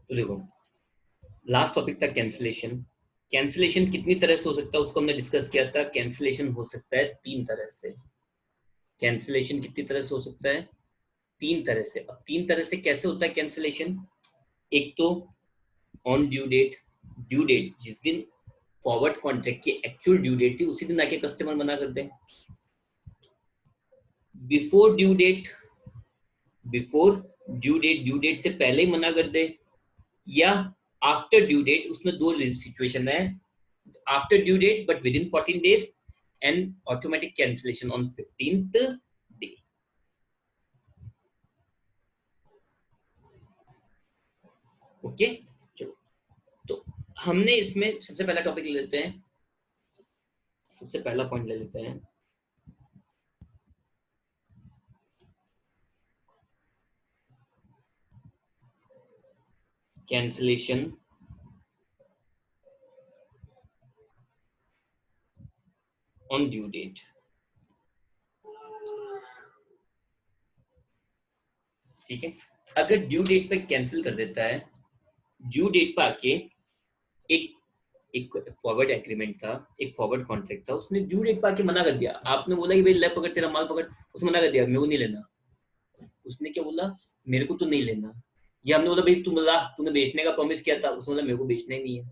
तो देखो, last topic था कैंसिलेशन। कैंसिलेशन कितनी तरह से हो सकता है उसको हमने डिस्कस किया था। कैंसिलेशन हो सकता है 3 तरह से। कैंसिलेशन कितनी तरह से हो सकता है? 3 तरह से। अब 3 तरह से कैसे होता है कैंसिलेशन? एक तो on due date. Due date जिस दिन फॉरवर्ड कॉन्ट्रैक्ट की एक्चुअल ड्यू डेट थी उसी दिन आके कस्टमर मना कर दे। Before due date, before due date से पहले ही मना कर दे, या आफ्टर ड्यू डेट। उसमें दो सिचुएशन है, after due date but within 14 days and automatic cancellation on 15th day. Okay, चलो। तो हमने इसमें सबसे पहला टॉपिक ले लेते हैं, सबसे पहला पॉइंट ले लेते हैं, कैंसिलेशन ऑन ड्यू डेट। ठीक है, अगर ड्यू डेट पे कैंसिल कर देता है, ड्यू डेट पे आके एक एक फॉरवर्ड एग्रीमेंट था, एक फॉरवर्ड कॉन्ट्रैक्ट था, उसने ड्यू डेट पे आके मना कर दिया। आपने बोला कि भाई ले पकड़, तेरा माल पकड़, उसने मना कर दिया, मेरे को नहीं लेना। उसने क्या बोला? मेरे को तो नहीं लेना। या हमने बोला भाई तू बोला, तूने बेचने का प्रॉमिस किया था, उसने बोला मेरे को बेचना ही नहीं है।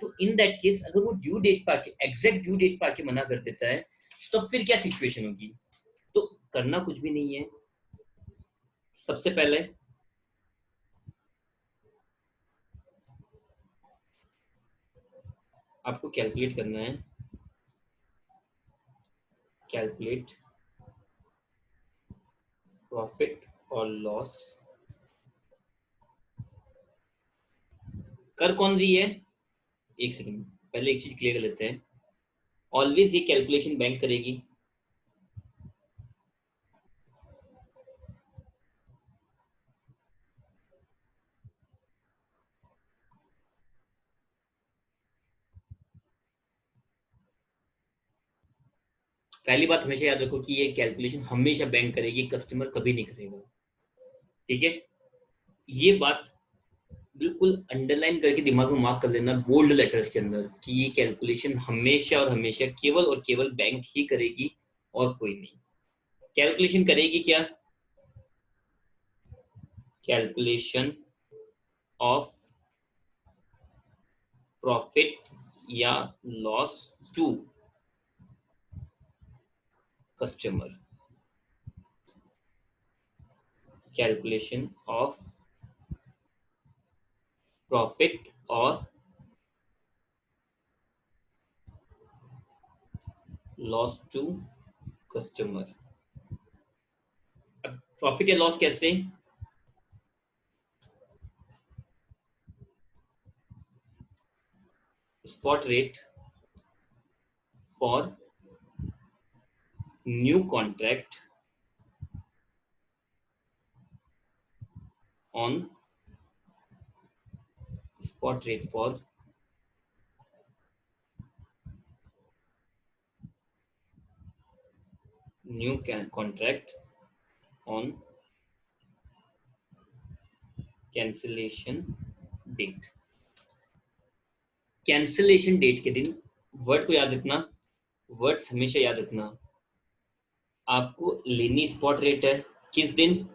तो इन दैट केस अगर वो ड्यू डेट पे आके, एग्जैक्ट ड्यू डेट पे आके मना कर देता है, तो फिर क्या सिचुएशन होगी? तो करना कुछ भी नहीं है। सबसे पहले आपको कैलकुलेट करना है, कैलकुलेट प्रॉफिट और लॉस। कर कौन रही है? एक सेकंड, पहले एक चीज क्लियर कर लेते हैं। ऑलवेज ये कैलकुलेशन बैंक करेगी। पहली बात हमेशा याद रखो कि ये कैलकुलेशन हमेशा बैंक करेगी, कस्टमर कभी नहीं करेगा। ठीक है, ये बात बिल्कुल अंडरलाइन करके दिमाग में मार्क कर लेना बोल्ड लेटर्स के अंदर कि ये कैलकुलेशन हमेशा और हमेशा केवल और केवल बैंक ही करेगी और कोई नहीं। कैलकुलेशन करेगी क्या? कैलकुलेशन ऑफ प्रॉफिट या loss to customer. Calculation of profit और लॉस टू कस्टमर। अब प्रॉफिट या लॉस कैसे? Spot rate for new contract on, spot rate for new contract on cancellation date। Cancellation date के दिन, word को याद रखना, वर्ड्स हमेशा याद रखना। आपको लेनी स्पॉट रेट है किस दिन?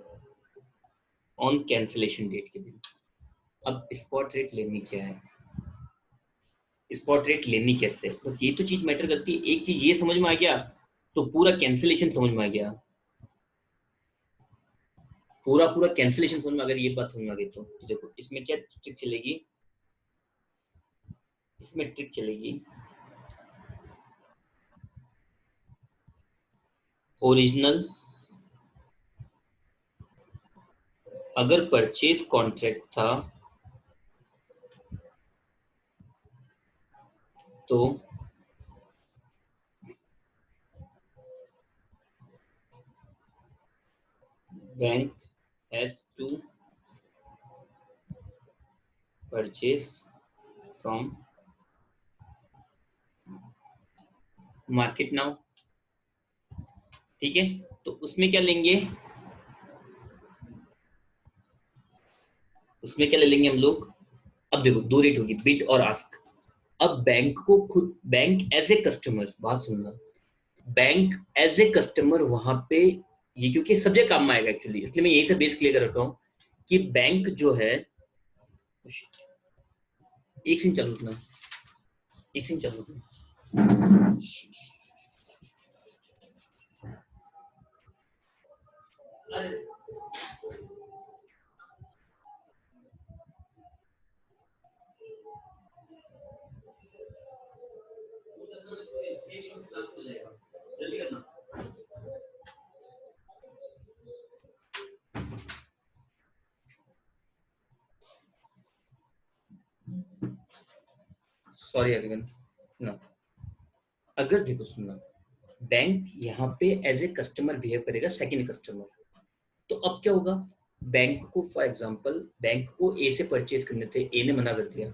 ऑन कैंसिलेशन डेट के दिन। अब स्पॉट रेट लेनी क्या है, स्पॉट रेट लेनी कैसे, बस ये तो चीज मैटर करती है। एक चीज ये समझ में आ गया तो पूरा कैंसिलेशन समझ में आ गया, पूरा पूरा कैंसिलेशन समझ में। अगर ये बात समझ में आ गई तो देखो इसमें क्या ट्रिक चलेगी, इसमें ट्रिक चलेगी। ओरिजिनल अगर परचेज कॉन्ट्रैक्ट था तो bank has to purchase from market now. ठीक है, तो उसमें क्या लेंगे? उसमें क्या ले लेंगे हम लोग? अब देखो दो रेट होगी, बिड और आस्क। अब बैंक को खुद, बैंक एज ए कस्टमर, बात सुनना, बैंक एज ए कस्टमर वहां पे, ये क्योंकि सब्जेक्ट काम में आएगा एक्चुअली, इसलिए मैं यही से बेस क्लियर कर रखा हूँ कि बैंक जो है, एक सीन चालू रखना, एक सीन चालू रखना। जल्दी करना। Sorry everyone. ना, अगर देखो सुनना, बैंक यहाँ पे एज ए कस्टमर बिहेव करेगा, सेकंड कस्टमर। तो अब क्या होगा? बैंक को फॉर एग्जांपल, बैंक को ए से परचेज करने थे, ए ने मना कर दिया।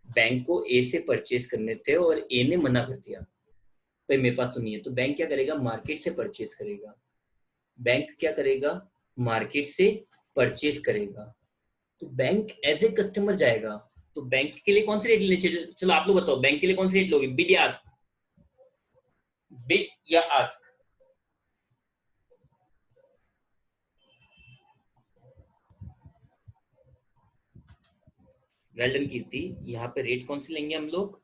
बैंक को ए से परचेज करने थे और ए ने मना कर दिया, भाई मेरे पास तो नहीं है। तो बैंक क्या करेगा? मार्केट से परचेज करेगा। बैंक क्या करेगा? मार्केट से परचेज करेगा। तो बैंक एज ए कस्टमर जाएगा। तो बैंक के लिए कौन सी रेट लेनी चाहिए? चलो आप लोग बताओ, बैंक के लिए कौन सी रेट लोगे? बिड या आस्क? बिड या आस्क? वेल डन कीर्ति। यहाँ पे रेट कौन सी लेंगे हम लोग?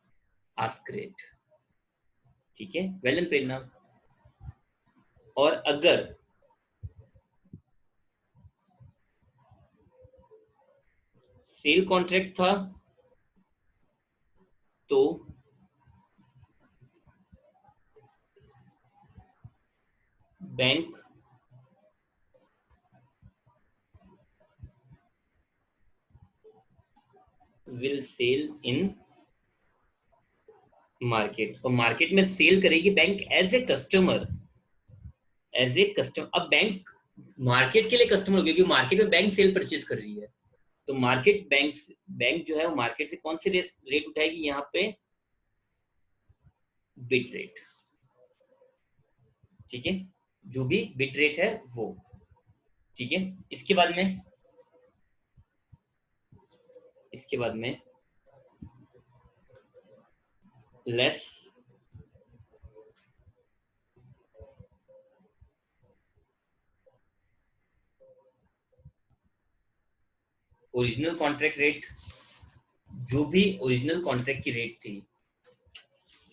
Ask rate. ठीक है, वेल डन प्रेरणा। और अगर सेल कॉन्ट्रैक्ट था तो bank will sell in market, और मार्केट में सेल करेगी bank as a customer. As a customer, अब बैंक मार्केट के लिए कस्टमर हो गया, क्योंकि मार्केट में बैंक सेल परचेज कर रही है। तो मार्केट बैंक, बैंक जो है वो मार्केट से कौन सी रेट उठाएगी यहाँ पे? Bit rate. ठीक है, जो भी बिट रेट है वो। ठीक है, इसके बाद में, इसके बाद में लेस ओरिजिनल कॉन्ट्रैक्ट रेट। जो भी ओरिजिनल कॉन्ट्रैक्ट की रेट थी,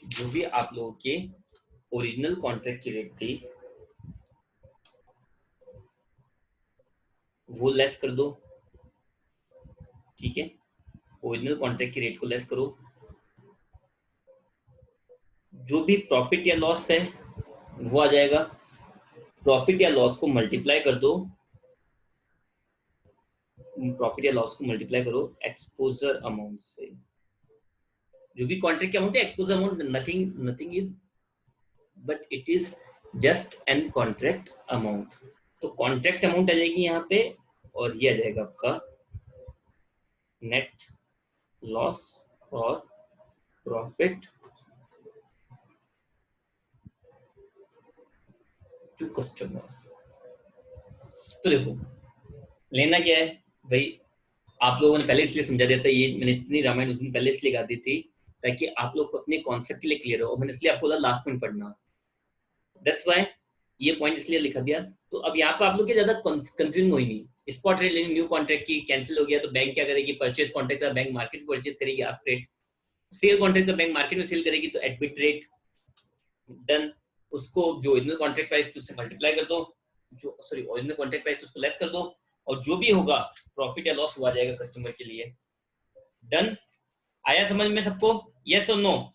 जो भी आप लोगों के ओरिजिनल कॉन्ट्रैक्ट की रेट थी, वो लेस कर दो। ठीक है, ओरिजिनल कॉन्ट्रैक्ट की रेट को लेस करो। जो भी प्रॉफिट या लॉस है वो आ जाएगा। प्रॉफिट या लॉस को मल्टीप्लाई कर दो, प्रॉफिट या लॉस को मल्टीप्लाई करो एक्सपोजर अमाउंट से। जो भी कॉन्ट्रैक्ट अमाउंट है, exposure amount nothing, nothing is but it is just an contract amount. तो कॉन्ट्रैक्ट अमाउंट आ जाएगी यहाँ पे, और ये आ जाएगा आपका नेट लॉस और प्रॉफिट टू कस्टमर। तो देखो, लेना क्या है भाई? आप लोगों ने पहले इसलिए समझा दिया था, ये मैंने इतनी रामायण उस दिन पहले इसलिए गा दी थी ताकि आप लोग अपने कॉन्सेप्ट के लिए क्लियर हो। मैंने इसलिए आपको बोला लास्ट में पढ़ना, दैट्स व्हाई ये पॉइंट इसलिए लिखा दिया। तो अब यहाँ पे आप लोग के ज्यादा कंफ्यूजन हुई नहीं। स्पॉट रेट लेनी, न्यू कॉन्ट्रैक्ट की कैंसिल हो गया तो बैंक क्या करेगी? परचेज कॉन्ट्रैक्ट का बैंक मार्केट से परचेज करेगी, आस्क रेट। सेल कॉन्ट्रैक्ट का बैंक मार्केट में सेल करेगी तो एट बिट रेट। डन। उसको जो ओरिजिनल कॉन्ट्रैक्ट प्राइस उससे मल्टीप्लाई कर दो, जो सॉरी ओरिजिनल कॉन्ट्रैक्ट प्राइस उसको लेस कर दो, और जो भी होगा प्रॉफिट या लॉस हुआ जाएगा कस्टमर के लिए। डन। आया समझ में सबको? यस और नो?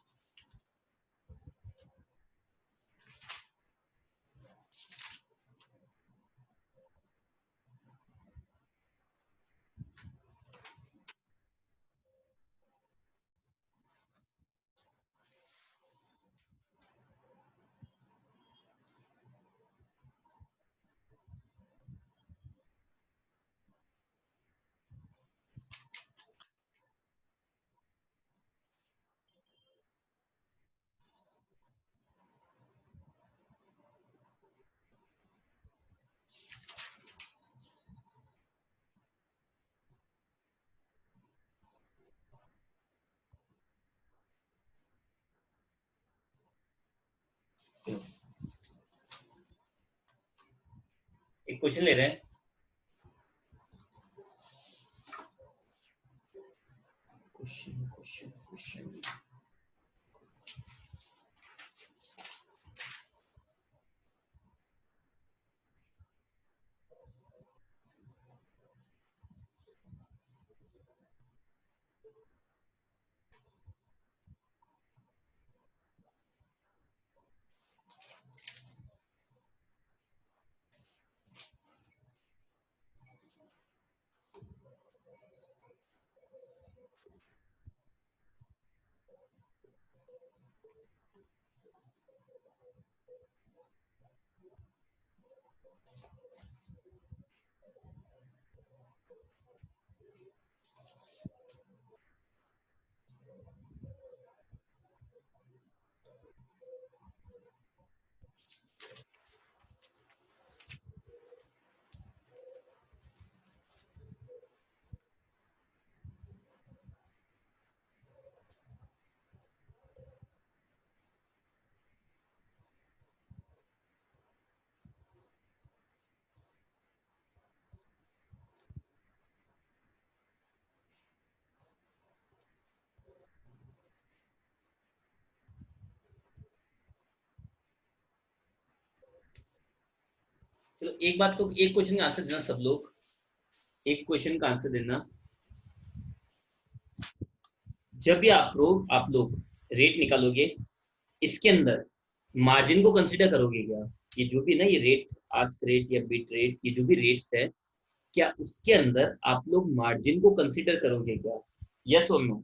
चलो एक क्वेश्चन ले रहे हैं। क्वेश्चन क्वेश्चन क्वेश्चन चलो एक बात को, एक क्वेश्चन का आंसर देना सब लोग, एक क्वेश्चन का आंसर देना। जब भी आप लोग रेट निकालोगे, इसके अंदर मार्जिन को कंसीडर करोगे क्या? ये जो भी ना, ये रेट, आस्क रेट या बिट रेट, ये जो भी रेट्स है, क्या उसके अंदर आप लोग मार्जिन को कंसीडर करोगे क्या? यस और नो।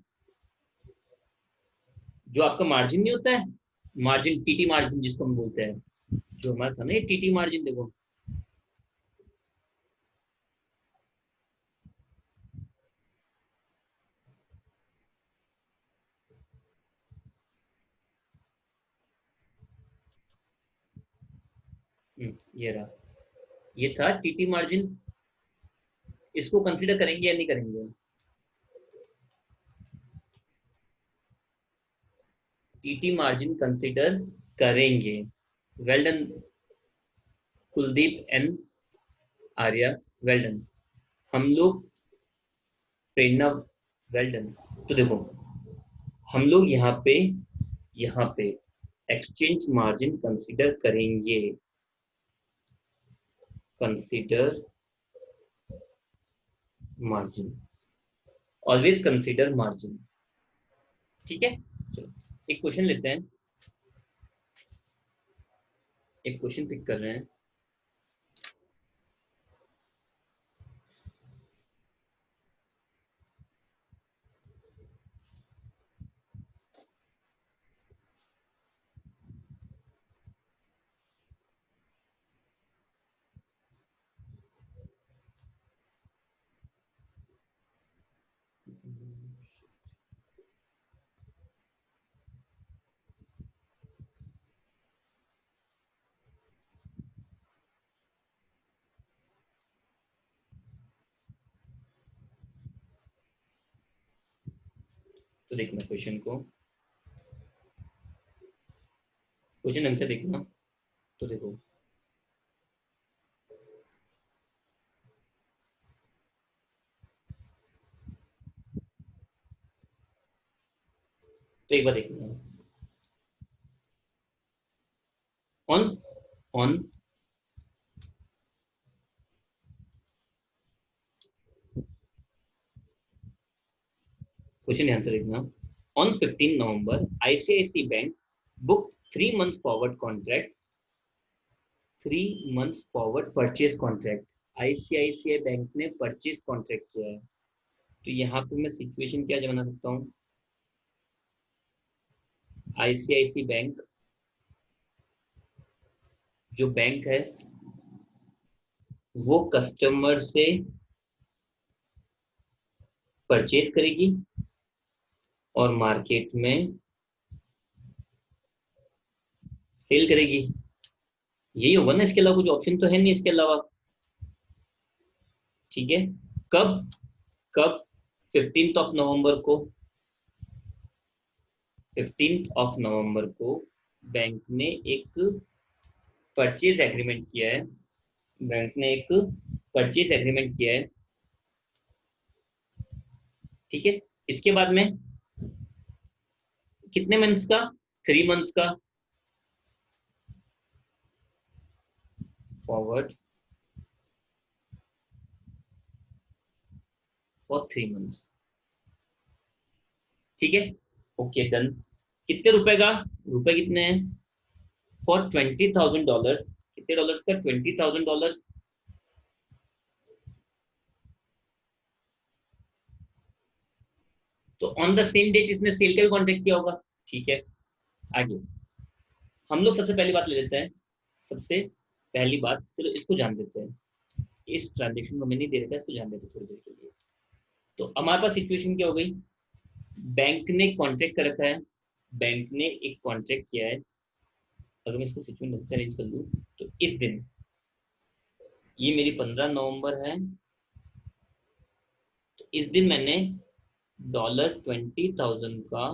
जो आपका मार्जिन नहीं होता है, मार्जिन, टीटी मार्जिन जिसको हम बोलते हैं, जो हमारा था ना ये टीटी मार्जिन, देखो ये रहा, ये था टीटी मार्जिन। इसको कंसीडर करेंगे या नहीं करेंगे? टीटी मार्जिन कंसीडर करेंगे। Well done Kuldeep N Arya, well done. हम लोग प्रेरणा, वेल डन। तो देखो, हम लोग यहाँ पे एक्सचेंज मार्जिन कंसीडर करेंगे, consider margin, always consider margin. ठीक है, चलो एक क्वेश्चन लेते हैं, एक क्वेश्चन पिक कर रहे हैं। तो देखना क्वेश्चन को, क्वेश्चन ढंग से देखना। तो देखो, तो एक बार देखना, ऑन ऑन क्वेश्चन ध्यान से देखना। On 15 November ICICI bank book 3 months forward contract, 3 months forward purchase contract. ICICI bank ने परचेज कॉन्ट्रैक्ट किया है, तो यहाँ पे मैं सिचुएशन क्या बना सकता हूँ? आईसीआईसी बैंक जो बैंक है वो कस्टमर से परचेज करेगी और मार्केट में सेल करेगी। यही होगा ना, इसके अलावा कुछ ऑप्शन तो है नहीं इसके अलावा। ठीक है, कब कब 15 नवंबर को, 15 नवंबर को बैंक ने एक परचेज एग्रीमेंट किया है, बैंक ने एक परचेज एग्रीमेंट किया है, ठीक है। इसके बाद में कितने मंथ्स का, 3 मंथ्स का फॉरवर्ड फॉर 3 मंथ्स, ठीक है। Okay done. कितने रुपए का, रुपए कितने हैं, फॉर $20,000, कितने डॉलर्स का, $20,000। तो ऑन द सेम डेट इसने सेल का भी कॉन्ट्रैक्ट किया होगा, ठीक है। आगे हम लोग सबसे पहली बात ले लेते हैं, सबसे पहली बात, चलो इसको जान लेते हैं, इस ट्रांजेक्शन को मैं नहीं दे रखा, इसको जान लेते हैं थोड़ी देर के लिए। तो हमारे पास सिचुएशन क्या हो गई, बैंक ने कॉन्ट्रैक्ट कर रखा है, बैंक ने एक कॉन्ट्रैक्ट किया है। अगर मैं इसको सिचुएशन से अरेंज कर लूँ, तो इस दिन, ये मेरी 15 नवंबर है, तो इस दिन मैंने $20,000 का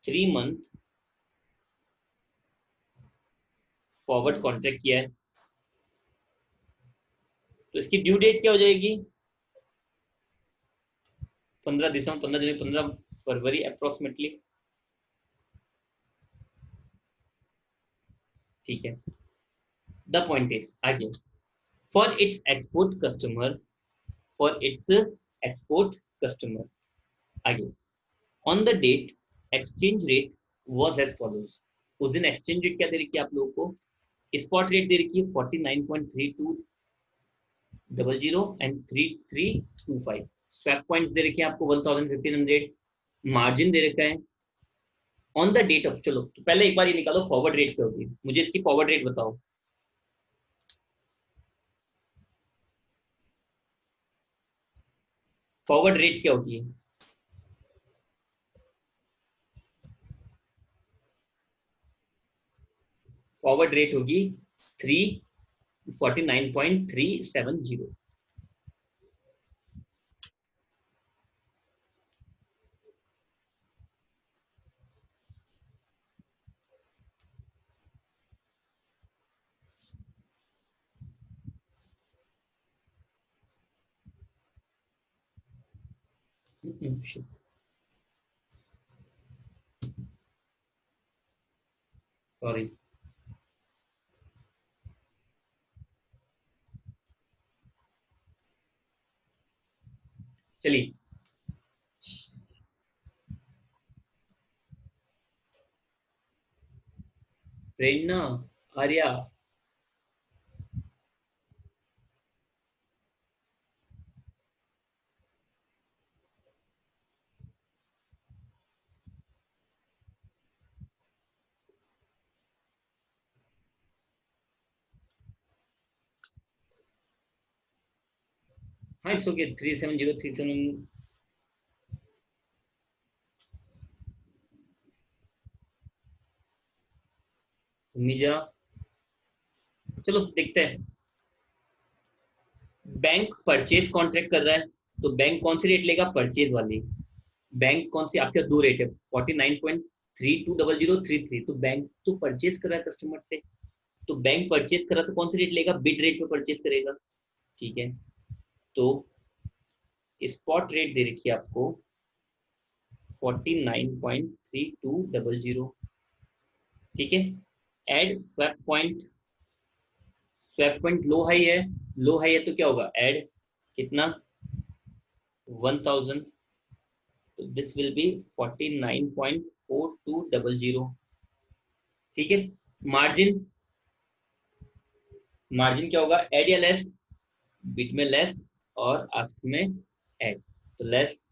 3 मंथ फॉरवर्ड कॉन्ट्रैक्ट किया है। तो इसकी ड्यू डेट क्या हो जाएगी, 15 दिसंबर, 15 जनवरी, 15 फरवरी अप्रोक्सीमेटली, ठीक है। द पॉइंट इज आगे, for its export customer, for its export customer, आगे, on the date exchange rate was as follows. उस दिन एक्सचेंज रेट क्या दे रखी है आप लोगों को, स्पॉट रेट दे रखी है 49.3200 एंड 3325, स्वैप पॉइंट्स दे रखे हैं आपको 1500, मार्जिन दे रखा है ऑन द डेट ऑफ। चलो तो पहले एक बार ये निकालो फॉरवर्ड रेट क्या होगी, मुझे इसकी फॉरवर्ड रेट बताओ। फॉरवर्ड रेट क्या होगी, फॉरवर्ड रेट होगी 349.370। सॉरी, चलिए प्रेरणा, आर्या, हाँ इट्स ओके, 37037। मिजा, चलो देखते हैं। बैंक परचेज कॉन्ट्रैक्ट कर रहा है, तो बैंक कौन सी रेट लेगा, परचेज वाली। बैंक कौन सी, आपके दो रेट है, 49.320033, तो बैंक तो परचेज कर रहा है कस्टमर से, तो बैंक परचेज कर रहा है तो कौन सी रेट लेगा, बिड रेट पे परचेज करेगा, ठीक है। तो स्पॉट रेट दे रखी है आपको 49.3200, ठीक है। Add swap point, swap point low high है, लो हाई है तो क्या होगा, एड कितना, 1000, तो दिस विल बी 49.4200, ठीक है। मार्जिन, मार्जिन क्या होगा, एड या लेस, बिट में लेस और आस्क में एड, तो लेस।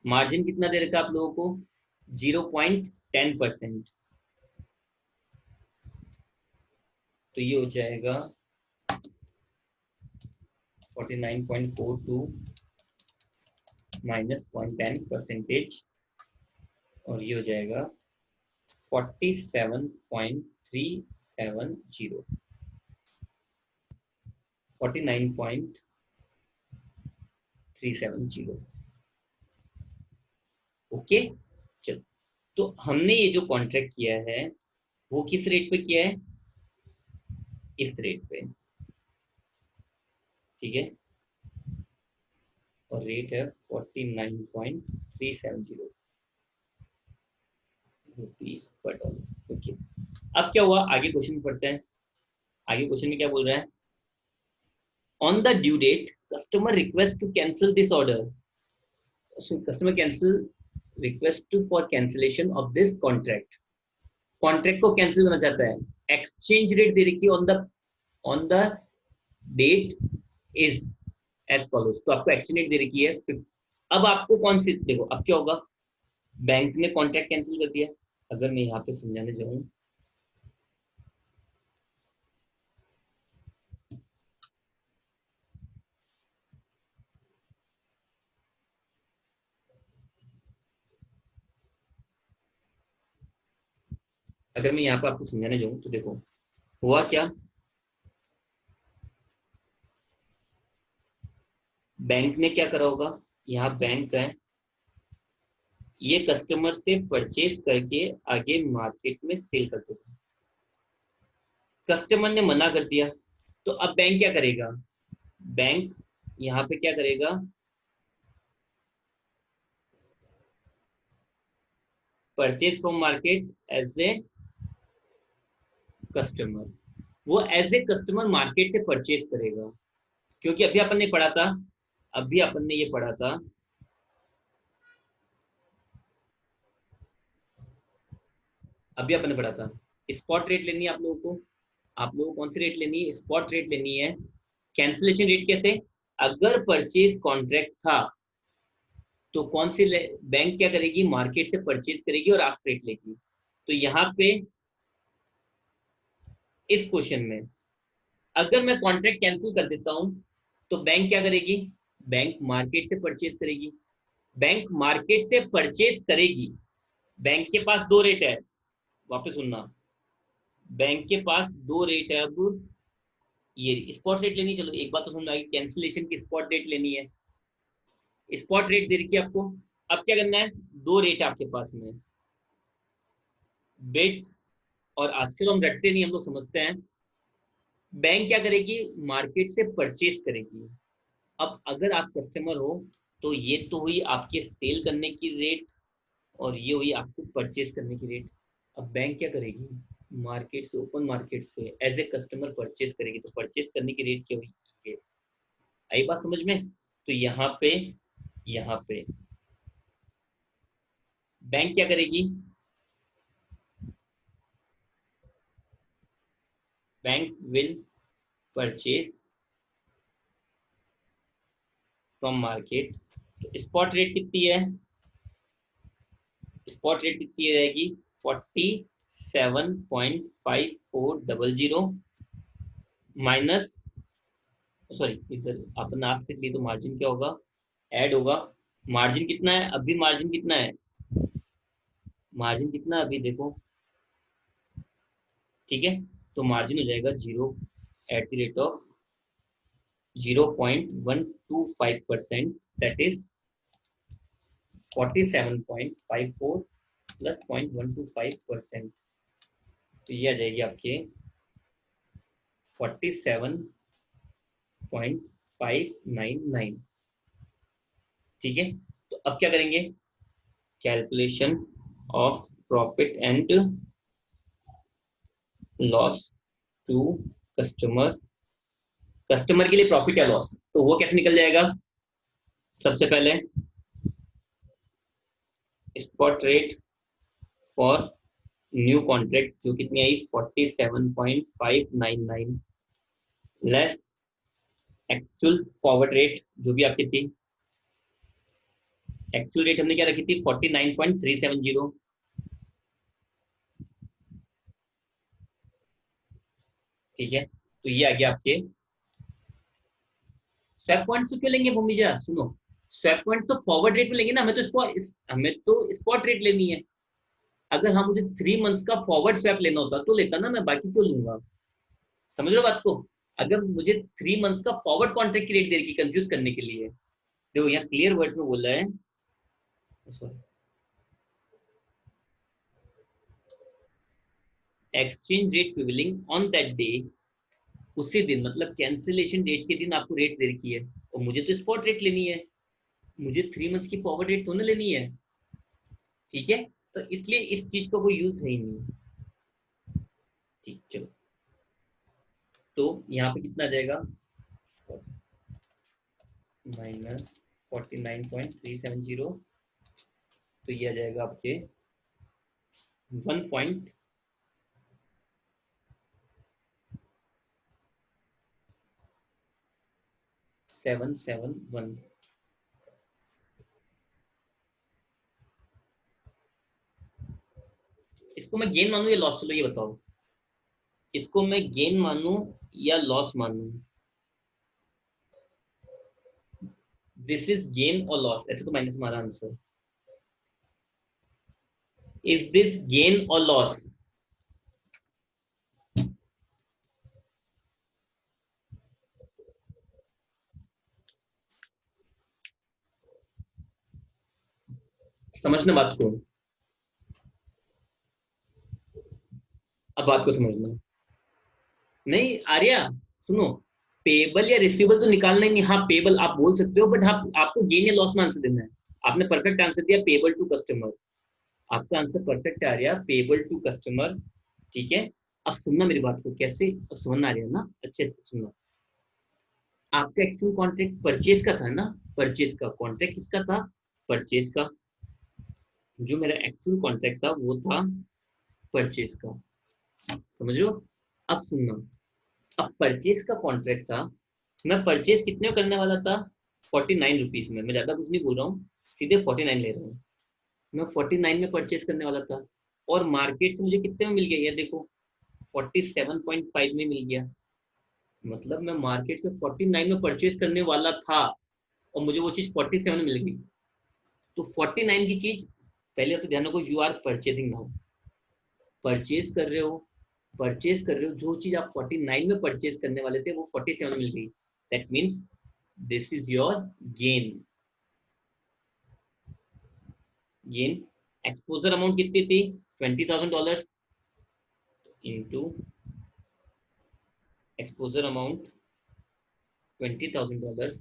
मार्जिन कितना दे रखा है आप लोगों को, 0.10%, तो ये हो जाएगा 49.42 माइनस 0.10%, और ये हो जाएगा 47.370, 49.370, ओके। चलो तो हमने ये जो कॉन्ट्रैक्ट किया है वो किस रेट पे किया है, इस रेट पे, ठीक है, और रेट है 49.370 रुपीज पर डॉलर। ओके, अब क्या हुआ, आगे क्वेश्चन में पढ़ते हैं। आगे क्वेश्चन में क्या बोल रहा है, on the due date customer request to cancel this order, so customer cancel request for cancellation of this contract, contract को कैंसिल करना चाहता है, एक्सचेंज रेट दे रखी है on the date is as follows, तो आपको एक्सचेंज रेट दे रखी है। अब आपको कौन सी, देखो अब क्या होगा, बैंक ने कॉन्ट्रैक्ट कैंसिल कर दिया, अगर मैं यहाँ पे समझाने जाऊँ, अगर मैं यहाँ पे आपको समझाने जाऊँ तो देखो हुआ क्या, बैंक ने क्या करा होगा, यहाँ बैंक है, ये कस्टमर से परचेज करके आगे मार्केट में सेल करते थे, कस्टमर ने मना कर दिया, तो अब बैंक क्या करेगा, बैंक यहाँ पे क्या करेगा, purchase from market as a customer, वो एज ए कस्टमर मार्केट से परचेज करेगा, क्योंकि अभी अपन ने पढ़ा था, अभी अपन ने ये पढ़ा था, अभी अपन ने पढ़ा था स्पॉट रेट लेनी है आप लोगों को, आप लोगों को कौन सी रेट लेनी है, स्पॉट रेट लेनी है। कैंसिलेशन रेट कैसे, अगर परचेज कॉन्ट्रैक्ट था तो कौन सी बैंक क्या करेगी, मार्केट से परचेज करेगी और आस्क रेट लेगी, तो यहाँ पे इस क्वेश्चन में अगर मैं कॉन्ट्रैक्ट कैंसिल कर देता हूं तो बैंक क्या करेगी, बैंक मार्केट से परचेज करेगी, बैंक मार्केट से परचेज करेगी, बैंक के पास दो रेट है, वापस सुनना, बैंक के पास दो रेट है, अब ये स्पॉट रेट लेनी, चलो एक बात तो समझ आई, कैंसिलेशन की स्पॉट रेट लेनी है, स्पॉट रेट दे रखी है आपको, अब क्या करना है, दो रेट आपके पास में, बिड और आस्क, चलो हम रटते नहीं, हम लोग समझते हैं, बैंक क्या करेगी, मार्केट से परचेज करेगी, अब अगर आप कस्टमर हो तो ये तो हुई आपके सेल करने की रेट और ये हुई आपको परचेज करने की रेट, अब बैंक क्या करेगी, मार्केट से, ओपन मार्केट से एज ए कस्टमर परचेज करेगी, तो परचेज करने की रेट क्या हुई, ये आई बात समझ में, तो यहाँ पे बैंक क्या करेगी, bank will purchase from market, तो स्पॉट रेट कितनी है, स्पॉट रेट कितनी रहेगी, 47.5400 माइनस, सॉरी इधर अपन आस्क के लिए तो मार्जिन क्या होगा, ऐड होगा, मार्जिन कितना है, अभी मार्जिन कितना है, मार्जिन कितना अभी देखो, ठीक है, तो मार्जिन हो जाएगा 0.125%, दैट इज 47.54 प्लस 0.125%, तो ये आ जाएगी आपके 47.599, ठीक है, तो अब क्या करेंगे, calculation of profit and loss to customer, customer के लिए प्रॉफिट या लॉस, तो वो कैसे निकल जाएगा, सबसे पहले spot rate for new contract जो कितनी आई 47.599 लेस एक्चुअल फॉरवर्ड रेट जो भी आपकी थी, एक्चुअल रेट हमने क्या रखी थी 49.370, ठीक है, तो ये आ गया आपके स्वैप पॉइंट्स, तो क्यों लेंगे भूमिजा, सुनो, स्वैप पॉइंट्स तो फॉरवर्ड रेट में लेंगे ना, हमें तो स्पॉट रेट लेनी है, अगर हम मुझे 3 मंथ्स का फॉरवर्ड स्वैप लेना होता तो लेता ना, मैं बाकी क्यों लूंगा, समझ रहे हो बात को, अगर मुझे 3 मंथ्स का फॉरवर्ड कॉन्ट्रैक्ट की रेट दे रही, कंफ्यूज करने के लिए, देखो यहाँ क्लियर वर्ड्स में बोला है, sorry exchange rate prevailing on that day, उसी दिन मतलब कैंसिलेशन डेट के दिन आपको रेट दे रखी है, और मुझे तो स्पॉट रेट लेनी है, मुझे 3 मंथ्स की फॉरवर्ड रेट तो ना लेनी है, ठीक है। तो इसलिए इस चीज का कोई यूज है ही नहीं। ठीक, चलो, तो यहाँ पे कितना आ जाएगा, -49.370, तो ये आ जाएगा आपके 1.771। इसको मैं गेन मानूं या लॉस, चलो ये बताओ, इसको मैं गेन मानूं या लॉस मानूं? दिस इज गेन और लॉस, ऐसे तो माइनस हमारा आंसर। इज दिस गेन और लॉस? समझना बात को, अब बात को समझना। नहीं आर्या, सुनो, पेबल या रिसीवेबल तो निकालना ही नहीं। हाँ पेबल आप बोल सकते हो, बट हाँ आपको गेन या लॉस में आंसर देना है। आपने परफेक्ट आंसर दिया, पेबल टू कस्टमर। आपका आंसर परफेक्ट आ रहा, पेबल टू कस्टमर, ठीक है। अब सुनना मेरी बात को, कैसे अब समझना आ रहा है ना, अच्छे से सुनना। आपका एक्चुअल कॉन्ट्रैक्ट परचेज का था ना, परचेज का कॉन्ट्रैक्ट किसका था, परचेज का। जो मेरा एक्चुअल कॉन्ट्रैक्ट था वो था परचेज का, समझो। अब सुनना, अब परचेज का कॉन्ट्रैक्ट था, मैं परचेज कितने में करने वाला था, 49 रुपीज में। मैं ज्यादा कुछ नहीं बोल रहा हूँ, सीधे 49 ले रहा हूँ। मैं 49 में परचेज करने वाला था, और मार्केट से मुझे कितने में मिल गया, ये देखो 47.5 में मिल गया। मतलब मैं मार्केट से 49 में परचेज करने वाला था, और मुझे वो चीज 47 में मिल गई। तो 49 की चीज, पहले तो ध्यान रखो, you are purchasing now, purchase कर रहे हो, परचेज कर रहे हो, जो चीज आप 49 में परचेज करने वाले थे वो 47 में मिल गई। That means this is your gain. Gain, exposure amount कितनी थी, $20,000 इंटू एक्सपोजर अमाउंट $20,000,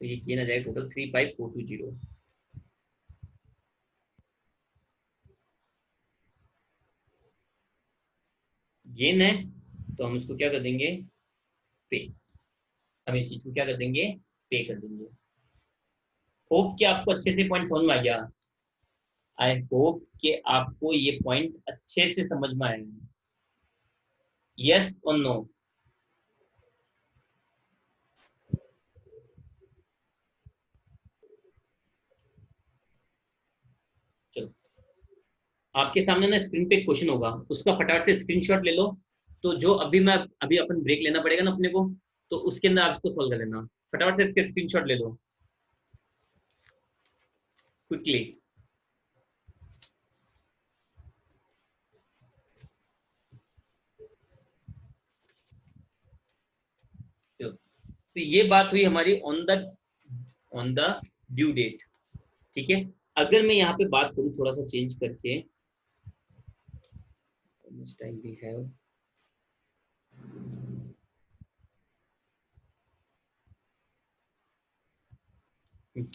तो ये गेन आ जाएगा टोटल 35420। गेन है, तो हम इसको क्या कर देंगे, पे। हम इस चीज को क्या कर देंगे, पे कर देंगे। होप कि आपको अच्छे से पॉइंट समझ में आ गया। आई होप कि आपको ये पॉइंट अच्छे से समझ में आए। यस और नो? चलो, आपके सामने ना स्क्रीन पे एक क्वेश्चन होगा, उसका फटाफट से स्क्रीनशॉट ले लो। तो जो अभी अपन ब्रेक लेना पड़ेगा ना अपने को, तो उसके अंदर आप इसको सॉल्व कर लेना। फटाफट से इसके स्क्रीनशॉट ले लो क्विकली। तो ये बात हुई हमारी ऑन द ड्यू डेट, ठीक है। अगर मैं यहाँ पे बात करूँ थोड़ा सा चेंज करके, टाइम वी हैव,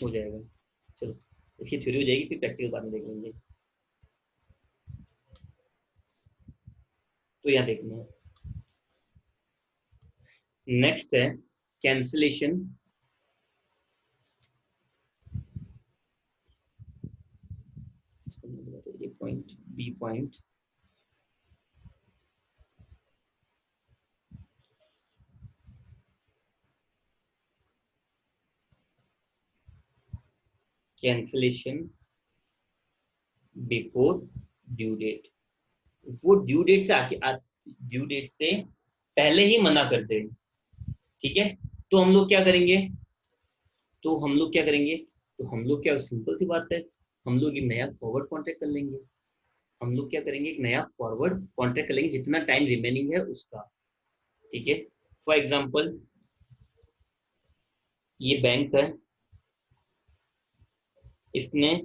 हो जाएगा। चलो, इसकी थ्योरी हो जाएगी, फिर प्रैक्टिकल बाद में देख लेंगे। तो यहाँ देखना, नेक्स्ट है कैंसिलेशन। ये point, B point, cancellation before due date. वो ड्यू डेट से ड्यू डेट से पहले ही मना कर दे, ठीक है। तो हम लोग क्या करेंगे, तो हम लोग क्या करेंगे, तो हम लोग क्या, सिंपल सी बात है, हम लोग एक नया फॉरवर्ड कॉन्ट्रैक्ट कर लेंगे। हम लोग क्या करेंगे, एक नया फॉरवर्ड कॉन्ट्रैक्ट कर लेंगे जितना टाइम रिमेनिंग है उसका, ठीक है। फॉर एग्जाम्पल, ये बैंक है, इसने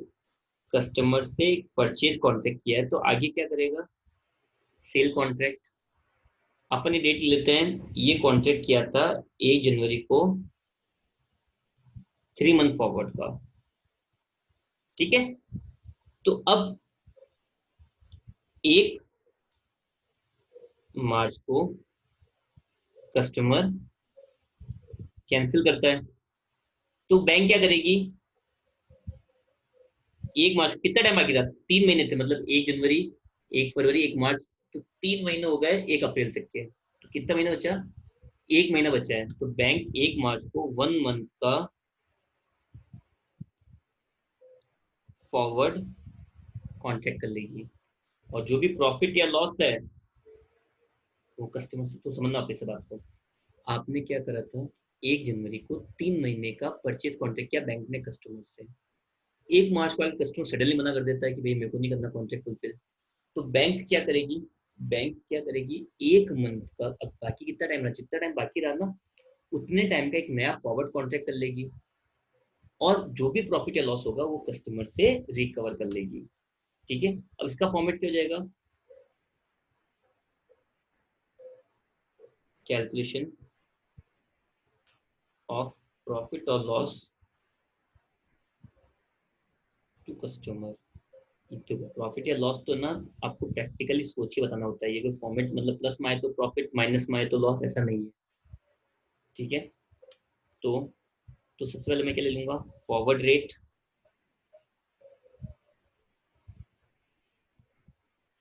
कस्टमर से परचेज कॉन्ट्रैक्ट किया है, तो आगे क्या करेगा, सेल कॉन्ट्रैक्ट, अपन ये डेट लेते हैं, ये कॉन्ट्रैक्ट किया था 1 जनवरी को 3 मंथ फॉरवर्ड का, ठीक है। तो अब 1 मार्च को कस्टमर कैंसिल करता है, तो बैंक क्या करेगी, 1 मार्च को कितना टाइम बाकी था, 3 महीने थे, मतलब 1 जनवरी, 1 फरवरी, 1 मार्च, तो 3 महीने हो गए 1 अप्रैल तक के, तो कितना महीना बचा, 1 महीना बचा है। तो बैंक 1 मार्च को 1 मंथ का फॉरवर्ड कॉन्ट्रैक्ट कर लेगी, और जो भी प्रॉफिट या लॉस है वो कस्टमर से, तो समझना आप इस बात को, आपने क्या करा था, 1 जनवरी को 3 महीने का परचेज कॉन्ट्रैक्ट किया बैंक ने कस्टमर से, 1 मार्च को कस्टमर सडनली मना कर देता है कि भाई मेरे को नहीं करना कॉन्ट्रैक्ट फुलफिल, तो बैंक क्या करेगी, बैंक क्या करेगी, 1 मंथ का, अब बाकी कितना टाइम रहा, जितना टाइम बाकी रहा ना उतने टाइम का एक नया फॉरवर्ड कॉन्ट्रैक्ट कर लेगी, और जो भी प्रॉफिट या लॉस होगा वो कस्टमर से रिकवर कर लेगी, ठीक है। अब इसका फॉर्मेट क्या हो जाएगा, कैलकुलेशन ऑफ प्रॉफिट और लॉस टू कस्टमर। तो प्रॉफिट या लॉस तो ना आपको प्रैक्टिकली सोच के बताना होता है, ये कोई फॉर्मेट मतलब प्लस में आए तो प्रॉफिट, माइनस में आए तो लॉस, ऐसा नहीं है, ठीक है। तो सबसे पहले मैं क्या ले लूंगा, forward rate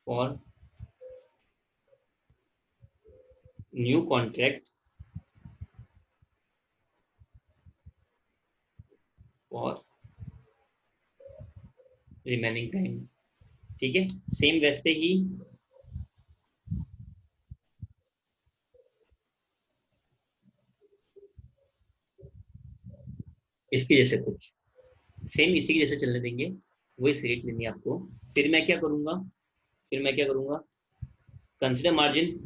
for new contract for remaining time, ठीक है। सेम वैसे ही इसके जैसे कुछ सेम इसी के जैसे चलने देंगे, वही रेट लेनी है आपको। फिर मैं क्या करूंगा, कंसिडर मार्जिन,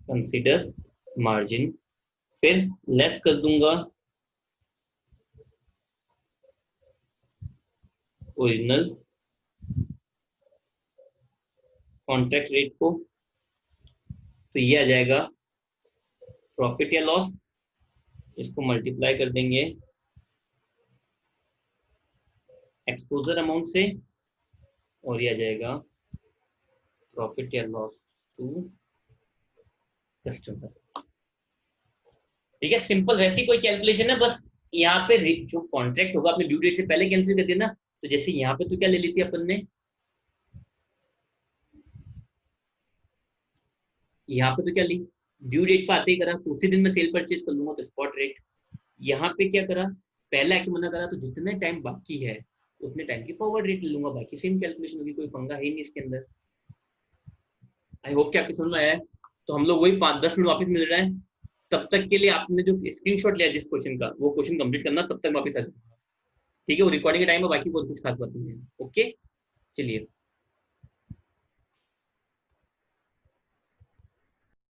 कंसिडर मार्जिन, फिर लेस कर दूंगा ओरिजिनल कॉन्ट्रैक्ट रेट को, तो ये आ जाएगा प्रॉफिट या लॉस, इसको मल्टीप्लाई कर देंगे एक्सपोजर अमाउंट से, और ये आ जाएगा प्रॉफिट या लॉस टू कस्टमर, ठीक है। सिंपल वैसी कोई कैलकुलेशन है, बस यहाँ पे जो कॉन्ट्रैक्ट होगा आपने ड्यू डेट से पहले कैंसिल कर दिया ना, तो जैसे यहाँ पे तो क्या ले ली थी अपन ने, यहाँ पे तो क्या ली, ड्यू डेट पे आते ही करा, तो उसी दिन मैं सेल परचेज कर लूंगा, तो स्पॉट रेट। यहाँ पे क्या करा, पहले आके मना करा, तो जितने टाइम बाकी है उतने टाइम की फॉरवर्ड रेट ले लूंगा, बाकी सेम कैलकुलेशन होगी, कोई पंगा है ही नहीं इसके अंदर। आई होप कि आपकी समझ में आया है। तो हम लोग वही 5-10 मिनट वापस मिल रहे हैं, तब तक के लिए आपने जो स्क्रीनशॉट लिया जिस क्वेश्चन का, वो क्वेश्चन कंप्लीट करना, तब तक वापस आ जाओ, ठीक है। वो रिकॉर्डिंग का टाइम है, बाकी बहुत कुछ खास बात नहीं है, ओके। चलिए।